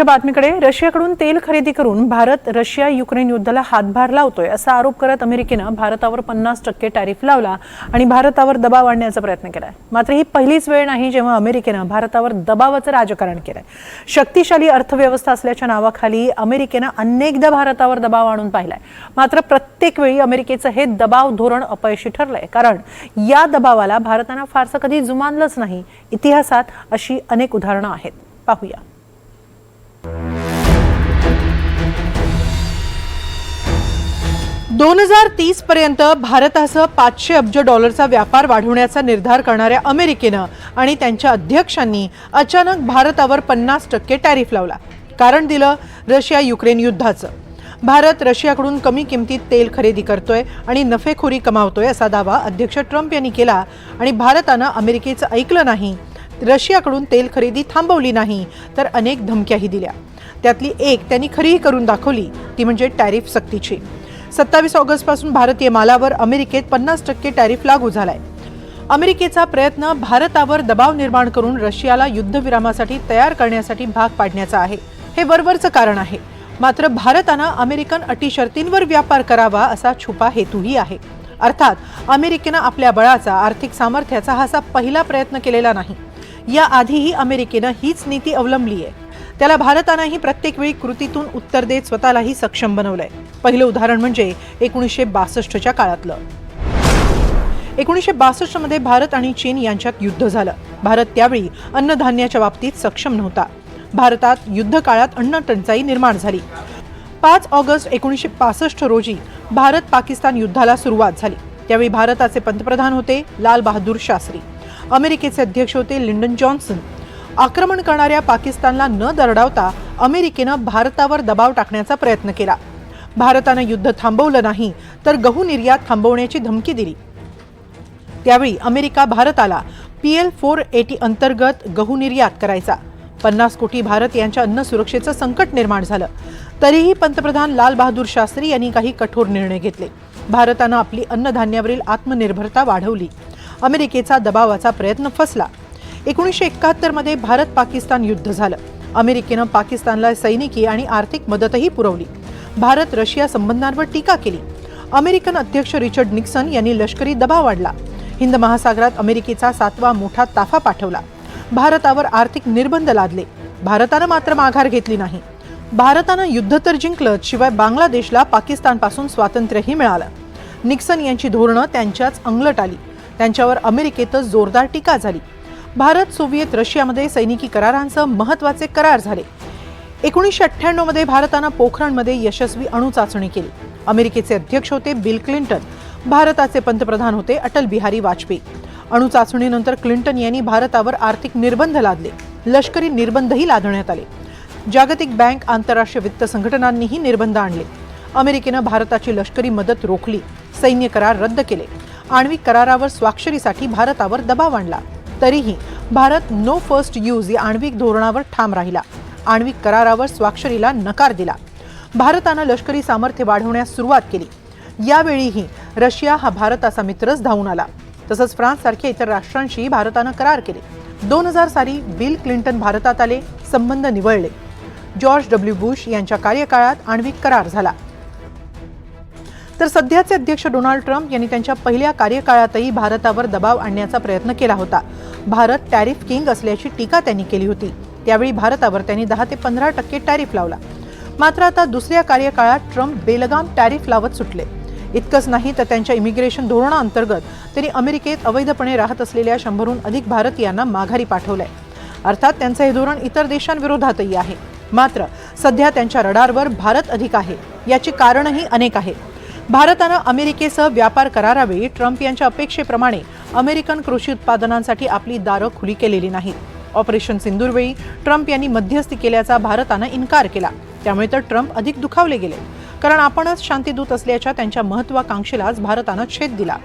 बातमीकडे रशियाकडून तेल खरेदी करून भारत रशिया युक्रेन युद्धाला हातभार लावतोय असा आरोप करत अमेरिकेनं भारतावर 50% टॅरिफ लावला आणि भारतावर दबाव आणण्याचा प्रयत्न केलाय। मात्र ही पहिलीच वेळ नाही जेव्हा अमेरिकेनं भारतावर दबावाचं राजकारण केलंय। शक्तिशाली अर्थव्यवस्था असल्याच्या नावाखाली अमेरिकेनं अनेकदा भारतावर दबाव आणून पाहिलाय। मात्र प्रत्येक वेळी अमेरिकेचं हे दबाव धोरण अपयशी ठरलंय, कारण या दबावाला भारतानं फारसं कधी जुमानलंच नाही। इतिहासात अशी अनेक उदाहरणं आहेत, पाहूया। 2030 पर्यंत भारतासह 500 अब्ज डॉलरचा व्यापार वाढवण्याचा निर्धार करणाऱ्या अमेरिकेनं आणि त्यांच्या अध्यक्षांनी अचानक भारतावर 50% टॅरिफ लावला। कारण दिलं रशिया युक्रेन युद्धाचं। भारत रशियाकडून कमी किमतीत तेल खरेदी करतोय आणि नफेखोरी कमावतोय असा दावा अध्यक्ष ट्रम्प यांनी केला आणि भारतानं अमेरिकेचं ऐकलं नाही, रशियाकडून तेल खरेदी थांबवली नाही, तर अनेक धमक्याही दिल्या। त्यातली एक त्यांनी खरीही करून दाखवली, ती म्हणजे टॅरिफ सक्तीची। 27 ऑगस्ट पासून भारतीय मालावर अमेरिकेत 50% टॅरिफ लागू झालाय। अमेरिकेचा प्रयत्न भारतावर दबाव निर्माण करून रशियाला युद्धविरामासाठी तयार करण्यासाठी भाग पाडण्याचा आहे। हे वरवरचं कारण आहे, मात्र भारतानं अमेरिकन अटी शर्तींवर व्यापार करावा असा छुपा हेतूही आहे। अर्थात अमेरिकेनं आपल्या बळाचा, आर्थिक सामर्थ्याचा हा पहिला प्रयत्न केलेला नाही। या आधीही अमेरिकेनं हीच नीती अवलंबली आहे। त्याला भारतानंही प्रत्येक वेळी कृतीतून उत्तर देत स्वतःलाही सक्षम बनवलंय। पहिलं उदाहरण म्हणजे 1962च्या काळातलं। 1962 मध्ये भारत आणि चीन यांच्यात युद्ध झालं। भारत त्यावेळी अन्नधान्याच्या बाबतीत सक्षम नव्हता। भारतात युद्ध काळात अन्न टंचाई निर्माण झाली। 5 ऑगस्ट 1965 रोजी भारत पाकिस्तान युद्धाला सुरुवात झाली। त्यावेळी भारताचे पंतप्रधान होते लाल बहादूर शास्त्री, अमेरिकेचे अध्यक्ष होते लिंडन जॉन्सन। आक्रमण करणाऱ्या पाकिस्तानला न दरडावता अमेरिकेनं भारतावर दबाव टाकण्याचा प्रयत्न केला। भारतानं युद्ध थांबवलं नाही, तर गहू निर्यात थांबवण्याची धमकी दिली। त्यावेळी अमेरिका भारताला PL-480 अंतर्गत गहू निर्यात करायचा। 50 कोटी भारतीयांच्या अन्न सुरक्षेचं संकट निर्माण झालं। तरीही पंतप्रधान लाल बहादूर शास्त्री यांनी काही कठोर निर्णय घेतले। भारतानं आपली अन्नधान्यावरील आत्मनिर्भरता वाढवली। अमेरिकेचा दबावाचा प्रयत्न फसला। 1971 मध्ये भारत पाकिस्तान युद्ध झालं। अमेरिकेनं पाकिस्तानला सैनिकी आणि आर्थिक मदतही पुरवली। भारत रशिया संबंधांवर टीका केली। अमेरिकन अध्यक्ष रिचर्ड निक्सन यांनी लष्करी दबाव वाढला। हिंद महासागरात अमेरिकेचा 7वा मोठा ताफा पाठवला। भारतावर आर्थिक निर्बंध लादले। भारतानं मात्र माघार घेतली नाही। भारतानं युद्ध तर जिंकलं, शिवाय बांगलादेशला पाकिस्तानपासून स्वातंत्र्यही मिळालं। निक्सन यांची धोरणं त्यांच्याच अंगलट आली। त्यांच्यावर अमेरिकेतच जोरदार टीका झाली। भारत सोव्हिएत रशियामध्ये सैनिकी करारांसह महत्त्वाचे करार झाले। 1998 मध्ये भारतानं पोखरणमध्ये यशस्वी अणुचाचणी केली। अमेरिकेचे अध्यक्ष होते बिल क्लिंटन, भारताचे पंतप्रधान होते अटल बिहारी वाजपेयी। अणुचाचणीनंतर क्लिंटन यांनी भारतावर आर्थिक निर्बंध लादले, लष्करी निर्बंधही लादण्यात आले। जागतिक बँक, आंतरराष्ट्रीय वित्त संघटनांनीही निर्बंध आणले। अमेरिकेनं भारताची लष्करी मदत रोखली, सैन्य करार रद्द केले, आण्विक करारावर स्वाक्षरीसाठी भारतावर दबाव आणला। तरीही भारत नो फर्स्ट यूज या आण्विक धोरणावर ठाम राहिला। आण्विक करारावर स्वाक्षरीला नकार दिला। भारतानं लष्करी सामर्थ्य वाढवण्यास सुरुवात केली। यावेळीही रशिया हा भारताचा मित्रच धावून आला। तसंच फ्रान्स सारख्या इतर राष्ट्रांशी भारतानं करार केले। 2000 साली बिल क्लिंटन भारतात आले, संबंध निवळले। George W. बुश यांच्या कार्यकाळात आण्विक करार झाला। तर सध्याचे अध्यक्ष डोनाल्ड ट्रम्प यांनी त्यांच्या पहिल्या कार्यकाळातही भारतावर दबाव आणण्याचा प्रयत्न केला होता। भारत टॅरिफ किंग असल्याची टीका त्यांनी केली होती। त्यावेळी भारतावर त्यांनी 10 ते 15% टॅरिफ लावला। मात्र आता दुसऱ्या कार्यकाळात ट्रम्प बेलगाम टॅरिफ लावत सुटले। इतकंच नाही तर त्यांच्या इमिग्रेशन धोरणाअंतर्गत त्यांनी अमेरिकेत अवैधपणे राहत असलेल्या 100हून अधिक भारतीयांना माघारी पाठवलंय। अर्थात त्यांचं हे धोरण इतर देशांविरोधातही आहे। मात्र सध्या त्यांच्या रडारवर भारत अधिक आहे। याची कारणंही अनेक आहेत। भारतानं अमेरिकेसह व्यापार करारावेळी ट्रम्प यांच्या अपेक्षेप्रमाणे अमेरिकन कृषी उत्पादनांसाठी आपली दारं खुली केलेली नाहीत। ऑपरेशन सिंदूरवेळी ट्रम्प यांनी मध्यस्थी केल्याचा भारतानं इन्कार केला। त्यामुळे तर ट्रम्प अधिक दुखावले गेले, कारण आपणच शांतीदूत असल्याच्या त्यांच्या महत्त्वाकांक्षेलाच भारतानं छेद दिला।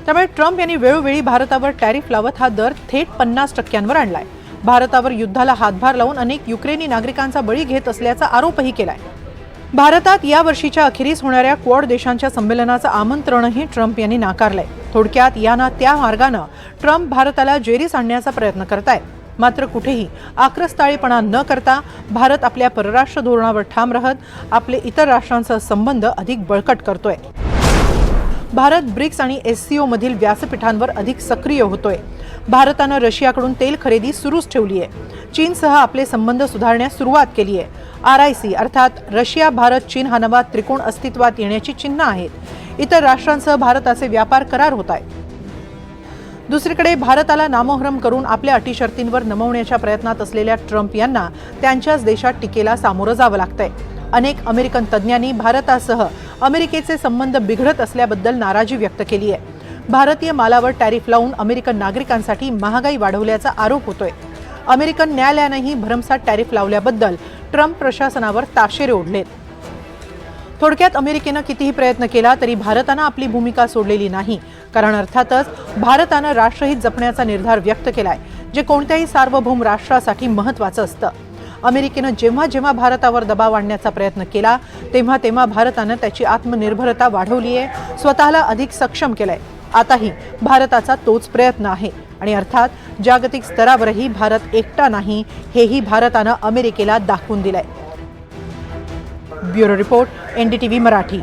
त्यामुळे ट्रम्प यांनी वेळोवेळी भारतावर टॅरिफ लावत हा दर थेट 50%वर आणलाय। भारतावर युद्धाला हातभार लावून अनेक युक्रेनी नागरिकांचा बळी घेत असल्याचा आरोपही केलाय। भारतात या वर्षीच्या अखेरीस होणाऱ्या क्वाड देशांच्या संमेलनाचं आमंत्रणही ट्रम्प यांनी नाकारलंय। थोडक्यात या ना त्या मार्गानं ट्रम्प भारताला जेरीस आणण्याचा प्रयत्न करतायत। मात्र कुठेही आक्रस्ताळेपणा न करता भारत आपल्या परराष्ट्र धोरणावर ठाम राहत आपले इतर राष्ट्रांसह संबंध अधिक बळकट करतोय. भारत ब्रिक्स आणि SCO मधील व्यासपीठांवर अधिक सक्रिय होतोय. भारतानं रशियाकडून तेल खरेदी सुरूच ठेवली आहे. चीनसह आपले संबंध सुधारण्यास सुरुवात केली आहे. RIC अर्थात रशिया भारत चीन हा नवा त्रिकोण अस्तित्वात येण्याची चिन्ह आहेत. इतर राष्ट्रांसह भारताचे व्यापार करार होत आहेत. दुसरीकडे भारताला नामोहरम करून आपल्या अटी शर्तींवर नमवण्याच्या प्रयत्नात असलेल्या ट्रम्प यांना त्यांच्याच देशात टीकेला सामोरं जावं लागतंय. अनेक अमेरिकन तज्ज्ञांनी भारतासह अमेरिकेचे संबंध बिघडत असल्याबद्दल नाराजी व्यक्त केली आहे. भारतीय मालावर टॅरिफ लावून अमेरिकन नागरिकांसाठी महागाई वाढवल्याचा आरोप होतोय. अमेरिकन न्यायालयानेही भरमसाठ टॅरिफ लावल्याबद्दल ट्रम्प प्रशासनावर ताशेरे ओढलेत. थोडक्यात अमेरिकेनं कितीही प्रयत्न केला तरी भारतानं आपली भूमिका सोडलेली नाही. कारण अर्थातच भारतानं राष्ट्रहित जपण्याचा निर्धार व्यक्त केलाय, जे कोणत्याही सार्वभौम राष्ट्रासाठी महत्त्वाचं असतं. अमेरिकेनं जेव्हा जेव्हा भारतावर दबाव आणण्याचा प्रयत्न केला तेव्हा तेव्हा भारतानं त्याची आत्मनिर्भरता वाढवली आहे, स्वतःला अधिक सक्षम केलंय. आताही भारताचा तोच प्रयत्न आहे आणि अर्थात जागतिक स्तरावरही भारत एकटा नाही हेही भारतानं अमेरिकेला दाखवून दिलंय. Bureau report, NDTV Marathi.